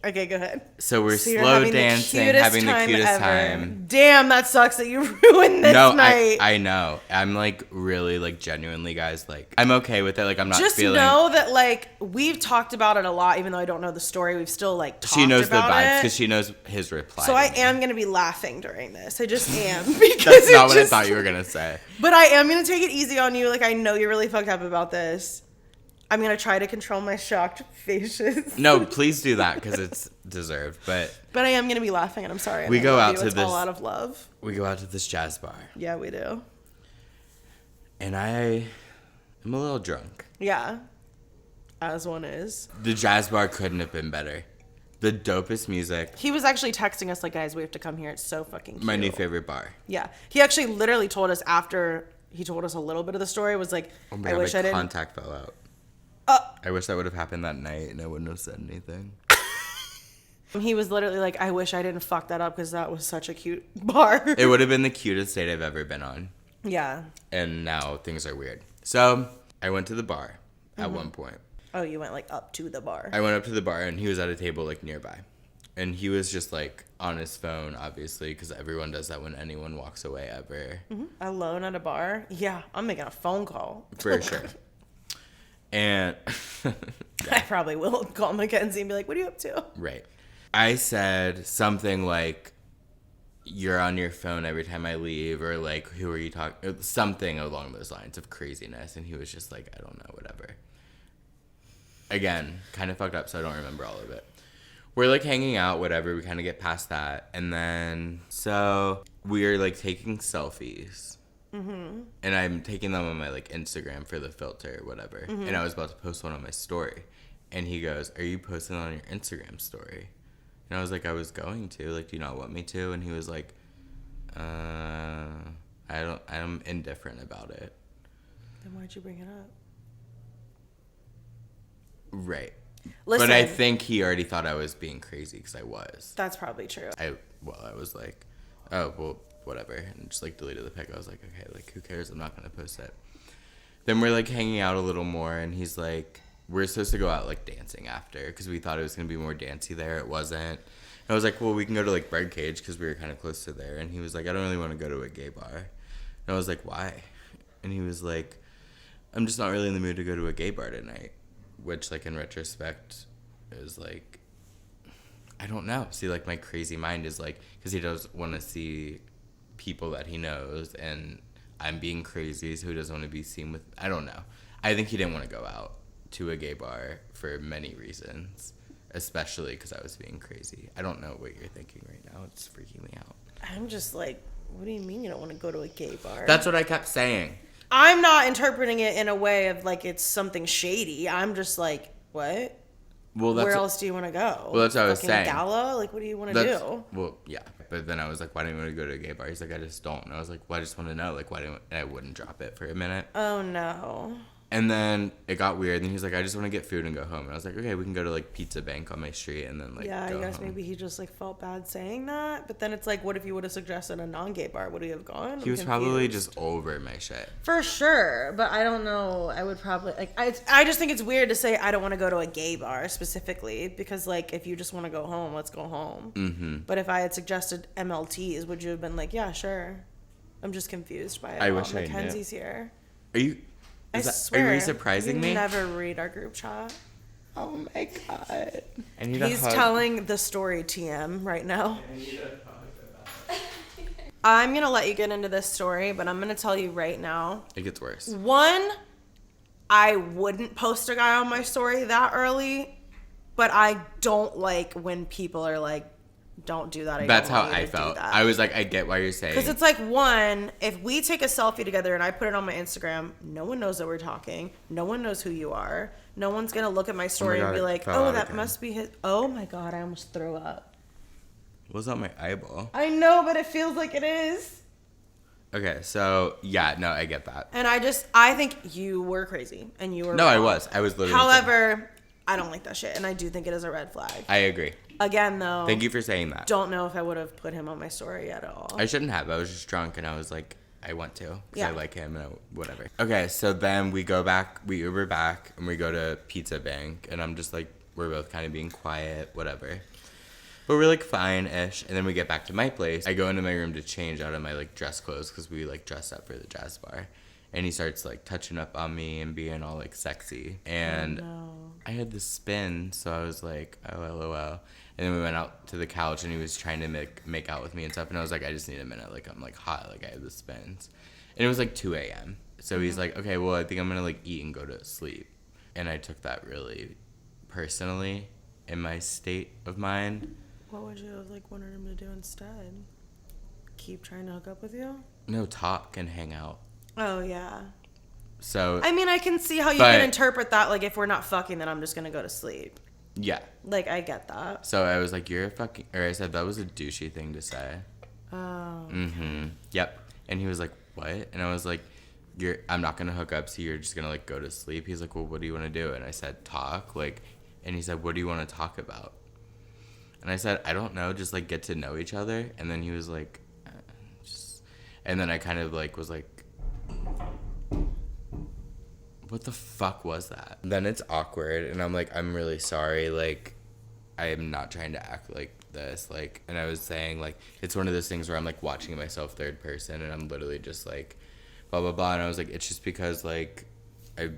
Okay, go ahead. So we're So you're slow having dancing, having the cutest time. Damn, that sucks that you ruined this night. I know. I'm like really like genuinely, guys. Like I'm okay with it. Like I'm not Just feeling. know that like we've talked about it a lot, even though I don't know the story. We've still like talked She knows the about vibes it. because she knows his reply. So to I me. am gonna be laughing during this. I just am because That's not it what just, I thought you were gonna say. But I am gonna take it easy on you. Like I know you're really fucked up about this. I'm gonna try to control my shocked faces. No, please do that because it's deserved. But But I am gonna be laughing, and I'm sorry. and We I go love out you. to It's this- all out of love. we go out to this jazz bar, Yeah, we do. and I am a little drunk. Yeah, as one is. The jazz bar couldn't have been better. The dopest music. He was actually texting us like, guys, we have to come here. It's so fucking cute. My new favorite bar. Yeah, he actually literally told us after he told us a little bit of the story. Was like, Oh my I God, wish my I didn't. contact fell out. I wish that would have happened that night, and I wouldn't have said anything. He was literally like, I wish I didn't fuck that up because that was such a cute bar. It would have been the cutest date I've ever been on. Yeah. And now things are weird. So I went to the bar at Mm-hmm. one point. Oh, you went like up to the bar. I went up to the bar and he was at a table like nearby. And he was just like on his phone, obviously, because everyone does that when anyone walks away ever. Mm-hmm. Alone at a bar? Yeah, I'm making a phone call. For sure. And I probably will call Mackenzie and be like, what are you up to? right. I said something like, you're on your phone every time I leave, or like, who are you talking? Something along those lines of craziness. And he was just like, I don't know, whatever. Again, kind of fucked up, so I don't remember all of it. We're like hanging out, whatever. We kind of get past that. And then, so we're like taking selfies. Mm-hmm. And I'm taking them on my like Instagram for the filter, whatever. Mm-hmm. And I was about to post one on my story. And he goes, are you posting on your Instagram story? And I was like, I was going to. Like, do you not want me to? And he was like, I'm indifferent about it. Then why'd you bring it up? Right. Listen, but I think he already thought I was being crazy because I was. That's probably true. I was like, oh, well, whatever. And just like deleted the pic. I was like, okay, like who cares? I'm not going to post it. Then we're like hanging out a little more. And he's like, we're supposed to go out like dancing after because we thought it was going to be more dancey there. It wasn't. And I was like, well, we can go to like Birdcage because we were kind of close to there. And he was like, I don't really want to go to a gay bar. And I was like, why? And he was like, I'm just not really in the mood to go to a gay bar tonight. Which, like, in retrospect, is, like, I don't know. See, like, my crazy mind is, like, because he does want to see people that he knows, and I'm being crazy, so he doesn't want to be seen with, I don't know. I think he didn't want to go out to a gay bar for many reasons, especially because I was being crazy. I don't know what you're thinking right now. It's freaking me out. I'm just like, what do you mean you don't want to go to a gay bar? That's what I kept saying. I'm not interpreting it in a way of like it's something shady. I'm just like, what? Well, where else do you want to go? Well, that's what I was saying. Gala? Like, what do you want to do? Well, yeah. But then I was like, why do you want to go to a gay bar? He's like, I just don't. And I was like, well, I just want to know. Like, why don't... And I wouldn't drop it for a minute. Oh, no. And then it got weird. And he's like, I just want to get food and go home. And I was like, okay, we can go to, like, Pizza Bank on my street and then, like, yeah, go I guess home. maybe he just, like, felt bad saying that. But then it's like, what if you would have suggested a non-gay bar? Would he have gone? He was probably just over my shit. For sure. But I don't know. I would probably, like, I just think it's weird to say I don't want to go to a gay bar specifically. Because, like, if you just want to go home, let's go home. Mm-hmm. But if I had suggested MLTs, would you have been like, yeah, sure. I'm just confused by it. I wish I knew. Mackenzie's here. Are you... I swear. Are you surprising me? You never read our group chat. Oh my god. He's telling the story TM right now. I'm going to let you get into this story, but I'm going to tell you right now. It gets worse. One, I wouldn't post a guy on my story that early, but I don't like when people are like, don't do that. That's how I felt. I was like, I get why you're saying. Because it's like, one, if we take a selfie together and I put it on my Instagram, no one knows that we're talking. No one knows who you are. No one's going to look at my story and be like, oh, that must be his. Oh my God, I almost threw up. Was that my eyeball? I know, but it feels like it is. Okay, so, yeah, no, I get that. And I think you were crazy and you were No, wrong. I was. I was literally. However, I don't like that shit and I do think it is a red flag. I agree. Again, though. Thank you for saying that. Don't know if I would have put him on my story at all. I shouldn't have. I was just drunk and I was like, I want to. Because Yeah. I like him and whatever. Okay, so then we go back, we Uber back and we go to Pizza Bank. And I'm just like, we're both kind of being quiet, whatever. But we're like fine-ish. And then we get back to my place. I go into my room to change out of my like dress clothes because we like dressed up for the jazz bar. And he starts like touching up on me and being all like sexy. And I had the spin, so I was like, oh, LOL. And then we went out to the couch and he was trying to make out with me and stuff. And I was like, I just need a minute. Like, I'm like hot. Like, I have the spins. And it was like 2 a.m. So he's like, okay, well, I think I'm going to like eat and go to sleep. And I took that really personally in my state of mind. What would you have like wanted him to do instead? Keep trying to hook up with you? No, talk and hang out. Oh, yeah. So. I mean, I can see how you can interpret that. Like, if we're not fucking, then I'm just going to go to sleep. Yeah. Like, I get that. So I was like, you're a fucking... Or I said, that was a douchey thing to say. Oh. Mm-hmm. Yep. And he was like, what? And I was like, I'm not going to hook up, so you're just going to, like, go to sleep? He's like, well, what do you want to do? And I said, talk. Like, and he said, what do you want to talk about? And I said, I don't know, just, like, get to know each other. And then he was like, just... And then I kind of, like, was like, what the fuck was that? Then it's awkward, and I'm like, I'm really sorry, like, I am not trying to act like this. Like, and I was saying, like, it's one of those things where I'm, like, watching myself third person, and I'm literally just, like, blah, blah, blah. And I was like, it's just because, like, I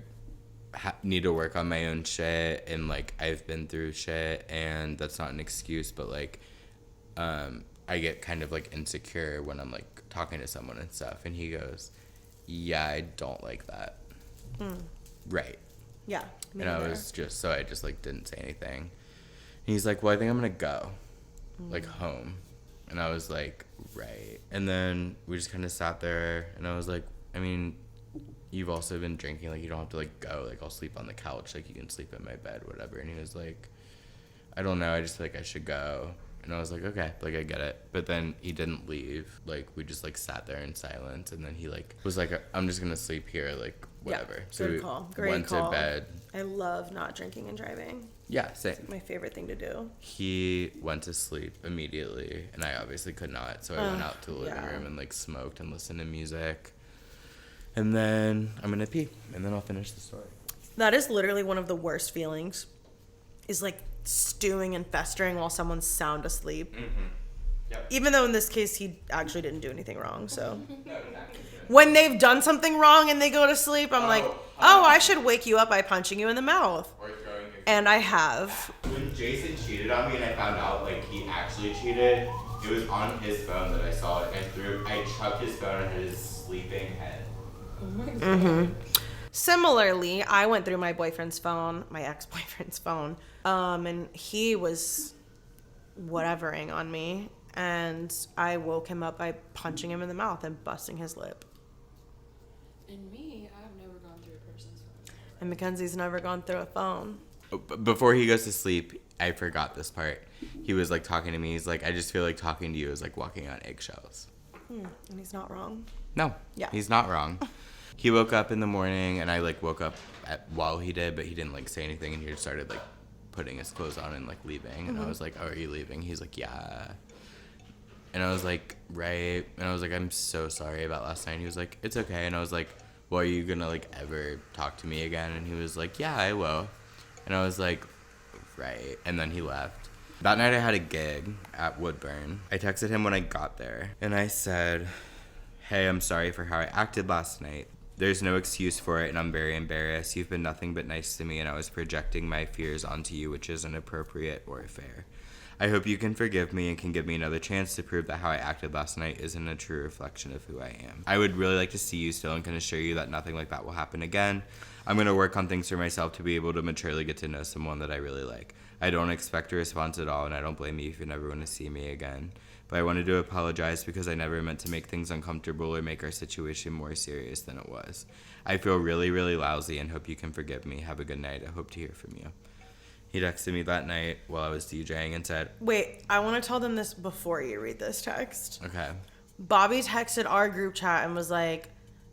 need to work on my own shit, and, like, I've been through shit, and that's not an excuse, but, like, I get kind of, like, insecure when I'm, like, talking to someone and stuff. And he goes, yeah, I don't like that. Right. Yeah. And I was just, so I just, like, didn't say anything. And he's like, well, I think I'm going to go, like, home. And I was like, right. And then we just kind of sat there, and I was like, I mean, you've also been drinking. Like, you don't have to, like, go. Like, I'll sleep on the couch. Like, you can sleep in my bed, whatever. And he was like, I don't know. I just feel like I should go. And I was like, okay, like, I get it. But then he didn't leave. Like, we just, like, sat there in silence. And then he, like, was like, I'm just going to sleep here, like, whatever. Yeah, so good call. Great went call. to bed. I love not drinking and driving. Yeah, same. It's my favorite thing to do. He went to sleep immediately, and I obviously could not. So I went out to the living room and, like, smoked and listened to music. And then I'm going to pee, and then I'll finish the story. That is literally one of the worst feelings, is, like, stewing and festering while someone's sound asleep. Yep. Even though in this case he actually didn't do anything wrong, so. When they've done something wrong and they go to sleep, I'm like, oh, I should wake you up by punching you in the mouth. Or throwing your And I have. When Jason cheated on me and I found out, like, he actually cheated, it was on his phone that I saw it. I chucked his phone at his sleeping head. Oh my god. Similarly, I went through my boyfriend's phone, my ex-boyfriend's phone, and he was whatevering on me, and I woke him up by punching him in the mouth and busting his lip. And me, I've never gone through a person's phone. And Mackenzie's never gone through a phone. Before he goes to sleep, I forgot this part. He was, like, talking to me. He's like, I just feel like talking to you is like walking on eggshells. And he's not wrong. No. Yeah. He's not wrong. He woke up in the morning, and I, like, woke up while he did, but he didn't, like, say anything, and he just started, like, putting his clothes on and, like, leaving. And I was like, oh, are you leaving? He's like, yeah. And I was like, right. And I was like, I'm so sorry about last night. And he was like, it's okay. And I was like, well, are you gonna, like, ever talk to me again? And he was like, yeah, I will. And I was like, right. And then he left. That night I had a gig at Woodburn. I texted him when I got there, and I said, hey, I'm sorry for how I acted last night. There's no excuse for it, and I'm very embarrassed. You've been nothing but nice to me, and I was projecting my fears onto you, which isn't appropriate or fair. I hope you can forgive me and can give me another chance to prove that how I acted last night isn't a true reflection of who I am. I would really like to see you still and can assure you that nothing like that will happen again. I'm going to work on things for myself to be able to maturely get to know someone that I really like. I don't expect a response at all, and I don't blame you if you never want to see me again. But I wanted to apologize because I never meant to make things uncomfortable or make our situation more serious than it was. I feel really, really lousy and hope you can forgive me. Have a good night. I hope to hear from you. He texted me that night while I was DJing and said, Wait, I want to tell them this before you read this text. okay. Bobby texted our group chat and was like,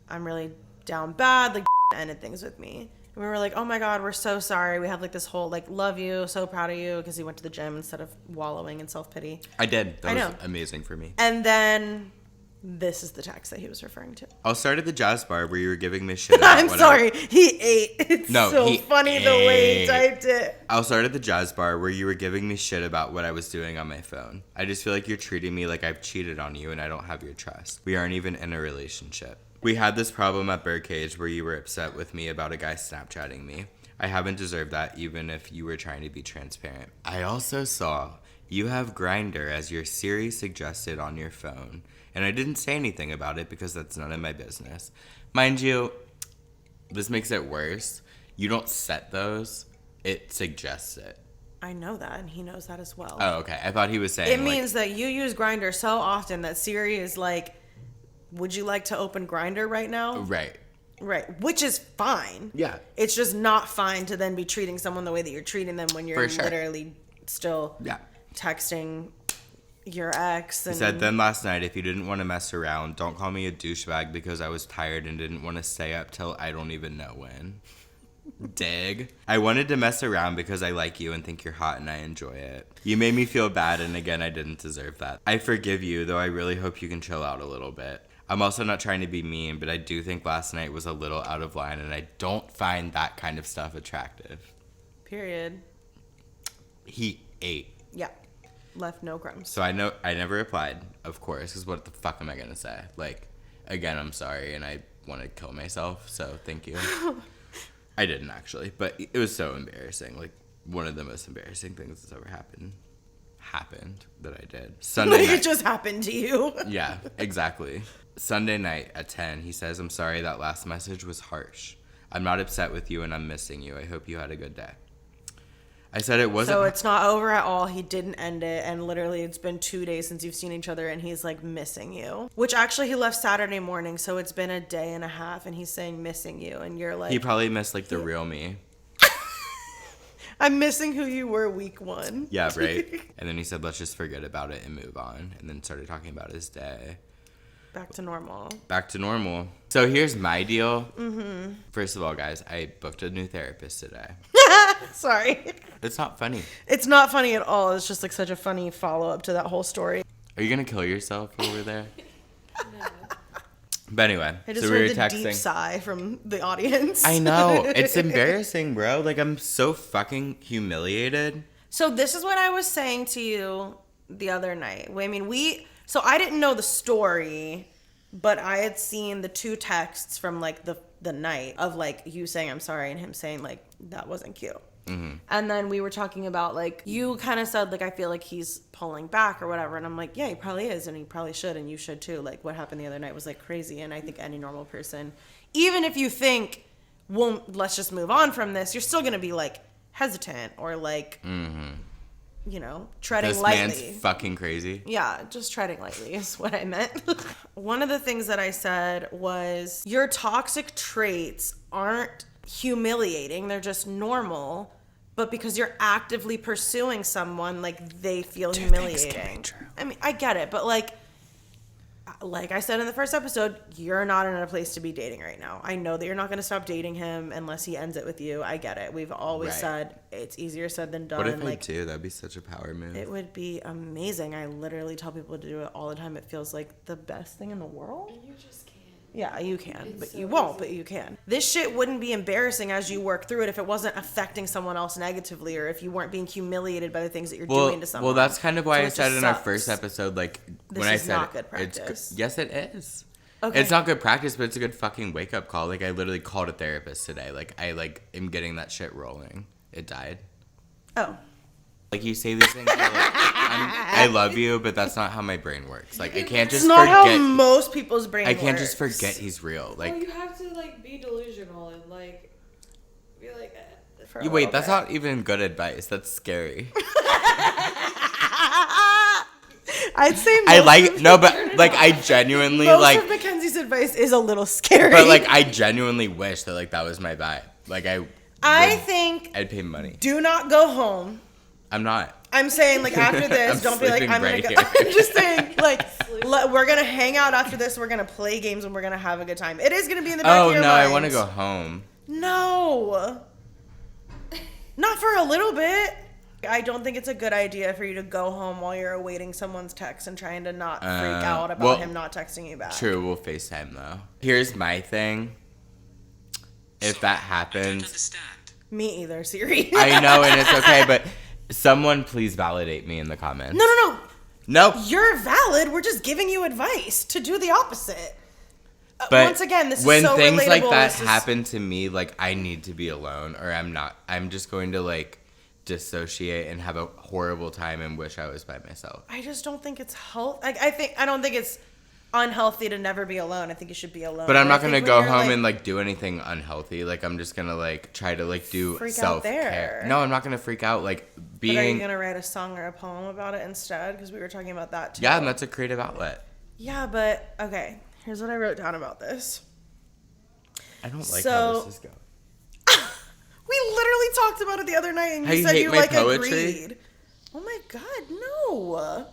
I'm really down bad, like, ended things with me. And we were like, oh my God, we're so sorry. We have like this whole, like, love you, so proud of you, because he went to the gym instead of wallowing in self-pity. I did. That I was know. amazing for me. And then this is the text that he was referring to. I'll start at the jazz bar where you were giving me shit about I'm what sorry, he ate. It's No, so he funny the way he ate. typed it. I'll start at the jazz bar where you were giving me shit about what I was doing on my phone. I just feel like you're treating me like I've cheated on you and I don't have your trust. We aren't even in a relationship. We had this problem at Birdcage where you were upset with me about a guy Snapchatting me. I haven't deserved that even if you were trying to be transparent. I also saw you have Grindr as your Siri suggested on your phone. And I didn't say anything about it because that's none of my business. Mind you, this makes it worse. You don't set those. It suggests it. I know that, and he knows that as well. Oh, okay. I thought he was saying It means that you use Grindr so often that Siri is like, would you like to open Grindr right now? Right. Right. Which is fine. Yeah. It's just not fine to then be treating someone the way that you're treating them when you're For sure. literally still Yeah. texting your ex. And He said, then last night, if you didn't want to mess around, don't call me a douchebag because I was tired and didn't want to stay up till I don't even know when. Dig. I wanted to mess around because I like you and think you're hot and I enjoy it. You made me feel bad, and again, I didn't deserve that. I forgive you, though I really hope you can chill out a little bit. I'm also not trying to be mean, but I do think last night was a little out of line, and I don't find that kind of stuff attractive. period. He 8. Yeah. Left no crumbs. So I never replied, of course, because what the fuck am I gonna say? Like, again, I'm sorry, and I want to kill myself, so thank you. I didn't actually, but it was so embarrassing. Like, one of the most embarrassing things that's ever happened that I did. Sunday Like night. it just happened to you. Yeah, exactly. Sunday night at 10, he says, I'm sorry that last message was harsh. I'm not upset with you, and I'm missing you. I hope you had a good day. I said it wasn't. So it's not over at all. He didn't end it. And literally it's been 2 days since you've seen each other and he's like missing you. Which actually he left Saturday morning. So it's been a day and a half and he's saying missing you. And you're like, He probably missed like the real me. I'm missing who you were week 1. Yeah, right. And then he said, let's just forget about it and move on. And then started talking about his day. Back to normal. Back to normal. So here's my deal. Mm-hmm. First of all, guys, I booked a new therapist today. Sorry. It's not funny. It's not funny at all. It's just like such a funny follow up to that whole story. Are you going to kill yourself over there? No. But anyway, I just so we were heard the texting. deep sigh from the audience. I know. It's embarrassing, bro. Like, I'm so fucking humiliated. So this is what I was saying to you the other night. I mean, so I didn't know the story, but I had seen the 2 texts from like the night of like you saying I'm sorry and him saying like that wasn't cute. Mm-hmm. And then we were talking about like you kind of said like I feel like he's pulling back or whatever, and I'm like yeah, he probably is, and he probably should, and you should too. Like what happened the other night was like crazy, and I think any normal person, even if you think, well, let's just move on from this, you're still gonna be like hesitant or like you know, treading This lightly. man's fucking crazy. Yeah, just treading lightly is what I meant. One of the things that I said was your toxic traits aren't humiliating, they're just normal, but because you're actively pursuing someone, like they feel humiliating. I mean, I get it, but like I said in the first episode, you're not in a place to be dating right now. I know that you're not going to stop dating him unless he ends it with you. I get it. We've always Right. said it's easier said than done. What if like, I do? That'd be such a power move. it would be amazing. I literally tell people to do it all the time. It feels like the best thing in the world. And you just can't. Yeah, you can, It's but so you won't, easy. but you can. This shit wouldn't be embarrassing as you work through it if it wasn't affecting someone else negatively or if you weren't being humiliated by the things that you're doing to someone. Well, that's kind of why So I it said just in our sucks. first episode, like, This when I is said not good it's practice. yes, it is. Okay. It's not good practice, but it's a good fucking wake up call. Like, I literally called a therapist today. Like, I am getting that shit rolling. It died. Oh. Like, you say these things, you're like, I love you, but that's not how my brain works. Like, I can't It's just not how forget. most people's brain I can't just works. forget he's real. Well, Like, you have to like be delusional and like be like. For a you wait, little that's bit. not even good advice. That's scary. I'd say I most like of, no, but like I genuinely most like, of Mackenzie's advice is a little scary. but like I genuinely wish that like that was my vibe. Like I think I'd pay money. do not go home. I'm not. I'm saying, like, after this, I'm don't be like, sleeping I'm right gonna go. here. I'm just saying, like, we're gonna hang out after this. We're gonna play games and we're gonna have a good time. It is gonna be in the back Oh of your no, mind. I want to go home. No, not for a little bit. I don't think it's a good idea for you to go home while you're awaiting someone's text and trying to not freak out about well, him not texting you back. True, we'll FaceTime though. Here's my thing. If that happens, Me either, Siri. I know, and it's okay, but someone please validate me in the comments. No. Nope. You're valid. We're just giving you advice to do the opposite. But once again, this is when so things like relatable. that This is- happen to me, like I need to be alone, or I'm just going to like dissociate and have a horrible time and wish I was by myself. I just don't think it's healthy. I don't think it's unhealthy to never be alone. I think you should be alone. But I'm And not I think gonna when go you're, home and like do anything unhealthy. Like I'm just gonna like try to like do Freak out self-care. there. No, I'm not gonna freak out. Like But are you being gonna write a song or a poem about it instead? Because we were talking about that too. yeah, and that's a creative outlet. Yeah, but okay. Here's what I wrote down about this. I don't like So- how this is going. We literally talked about it the other night, and How you you said hate you my like poetry? agreed. Oh my god, no.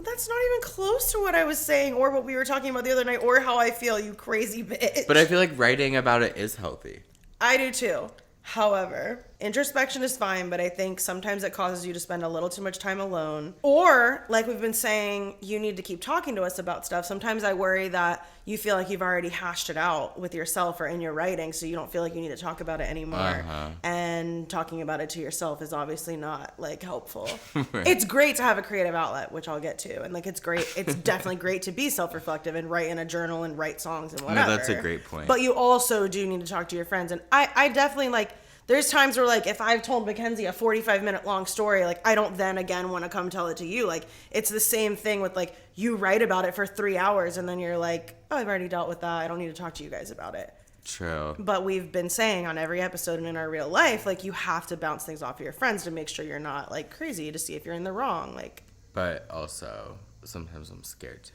That's not even close to what I was saying, or what we were talking about the other night, or how I feel. You crazy bitch. But I feel like writing about it is healthy. I do too. However, introspection is fine, but I think sometimes it causes you to spend a little too much time alone. Or, like we've been saying, you need to keep talking to us about stuff. Sometimes I worry that you feel like you've already hashed it out with yourself or in your writing, so you don't feel like you need to talk about it anymore. And talking about it to yourself is obviously not, like, helpful. Right. It's great to have a creative outlet, which I'll get to. And, like, it's great. It's definitely great to be self-reflective and write in a journal and write songs and whatever. No, that's a great point. But you also do need to talk to your friends. And I definitely, like, there's times where, like, if I've told Mackenzie a 45-minute long story, like, I don't then again want to come tell it to you. Like, it's the same thing with, like, you write about it for 3 hours and then you're like, oh, I've already dealt with that. I don't need to talk to you guys about it. True. But we've been saying on every episode and in our real life, like, you have to bounce things off of your friends to make sure you're not, like, crazy, to see if you're in the wrong. Like, But also, sometimes I'm scared too.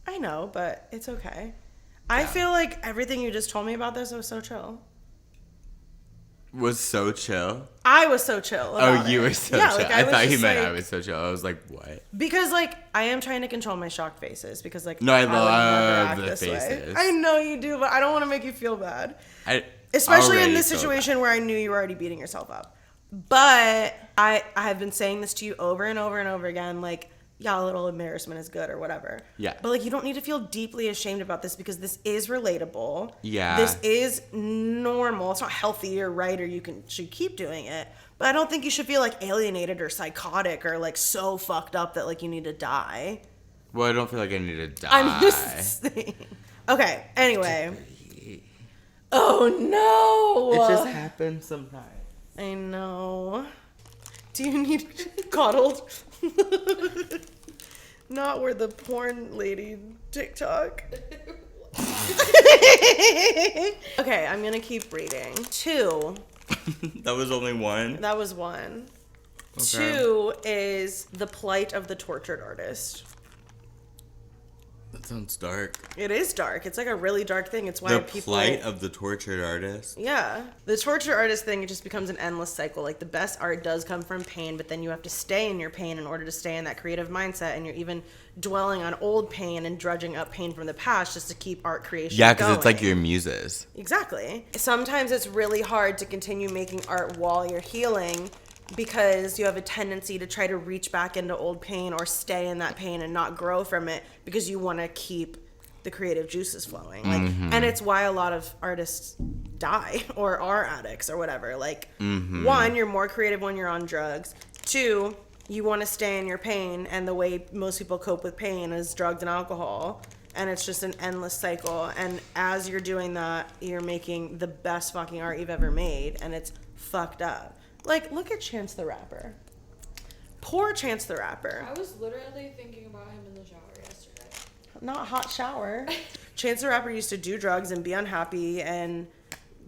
I know, but it's okay. I feel like everything you just told me about this was so chill. Was so chill. I was so chill about You it. were so Yeah, chill. like, I was thought you just meant I like- was so chill. I was like, what? Because, like, I am trying to control my shocked faces because, like, No, I would never love act the this way. faces. I know you do, but I don't want to make you feel bad. I Especially in already this feel situation where I knew you were already beating yourself up. But I have been saying this to you over and over and over again, like, yeah, a little embarrassment is good or whatever. Yeah. But, like, you don't need to feel deeply ashamed about this because this is relatable. Yeah. This is normal. It's not healthy or right or should keep doing it. But I don't think you should feel, like, alienated or psychotic or, like, so fucked up that, like, you need to die. Well, I don't feel like I need to die. I'm just saying. Okay, anyway. Oh, no. It just happens sometimes. I know. Do you need coddled? Not where the porn lady TikTok. Okay, I'm gonna keep reading. 2. That was only one? That was 1. Okay. 2 is the plight of the tortured artist. That sounds dark. It is dark. It's like a really dark thing. It's why The people. plight of the tortured artist. Yeah. The torture artist thing, it just becomes an endless cycle. Like, the best art does come from pain, but then you have to stay in your pain in order to stay in that creative mindset, and you're even dwelling on old pain and drudging up pain from the past just to keep art creation Yeah, because it's going. like your muses. Exactly. Sometimes it's really hard to continue making art while you're healing because you have a tendency to try to reach back into old pain or stay in that pain and not grow from it because you want to keep the creative juices flowing. Like, and it's why a lot of artists die or are addicts or whatever. Like, 1, you're more creative when you're on drugs. 2, you want to stay in your pain, and the way most people cope with pain is drugs and alcohol. And it's just an endless cycle. And as you're doing that, you're making the best fucking art you've ever made, and it's fucked up. Like, look at Chance the Rapper. Poor Chance the Rapper. I was literally thinking about him in the shower yesterday. Not hot shower. Chance the Rapper used to do drugs and be unhappy and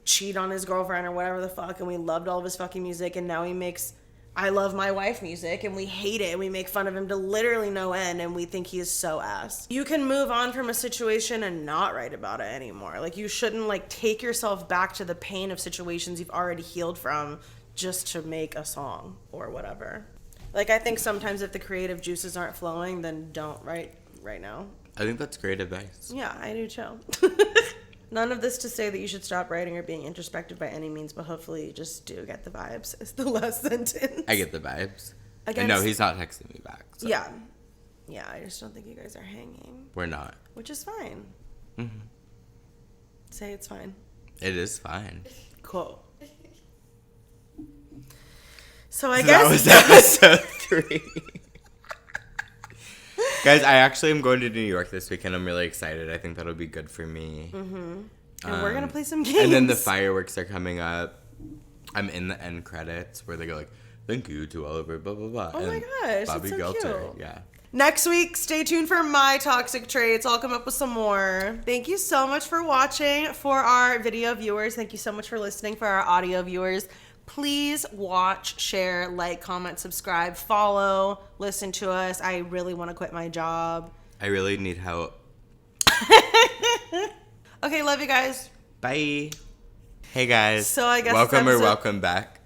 cheat on his girlfriend or whatever the fuck, and we loved all of his fucking music, and now he makes I Love My Wife music, and we hate it, and we make fun of him to literally no end, and we think he is so ass. You can move on from a situation and not write about it anymore. Like, you shouldn't, like, take yourself back to the pain of situations you've already healed from just to make a song or whatever. Like, I think sometimes if the creative juices aren't flowing, then don't write right now. I think that's great advice. Yeah, I do too. None of this to say that you should stop writing or being introspective by any means, but hopefully you just do get the vibes. Is the last sentence. I get the vibes. Against- And no, he's not texting me back. So Yeah. Yeah, I just don't think you guys are hanging, We're not. which is fine. Mm-hmm. Say it's fine. It is fine. Cool. So I So guess that was episode 3. Guys, I actually am going to New York this weekend. I'm really excited. I think that'll be good for me. and we're gonna play some games. And then the fireworks are coming up. I'm in the end credits where they go like, "Thank you to Oliver, blah blah blah." Oh my and gosh, Bobby that's so Gelter. cute. Yeah. Next week, stay tuned for my toxic traits. I'll come up with some more. Thank you so much for watching. For our video viewers, thank you so much for listening. For our audio viewers, please watch, share, like, comment, subscribe, follow, listen to us. I really want to quit my job. I really need help. Okay, love you guys. Bye. Hey guys. So I guess welcome this or episode- welcome back.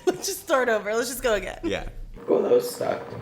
Let's just start over. Let's just go again. Yeah. Well, those sucked.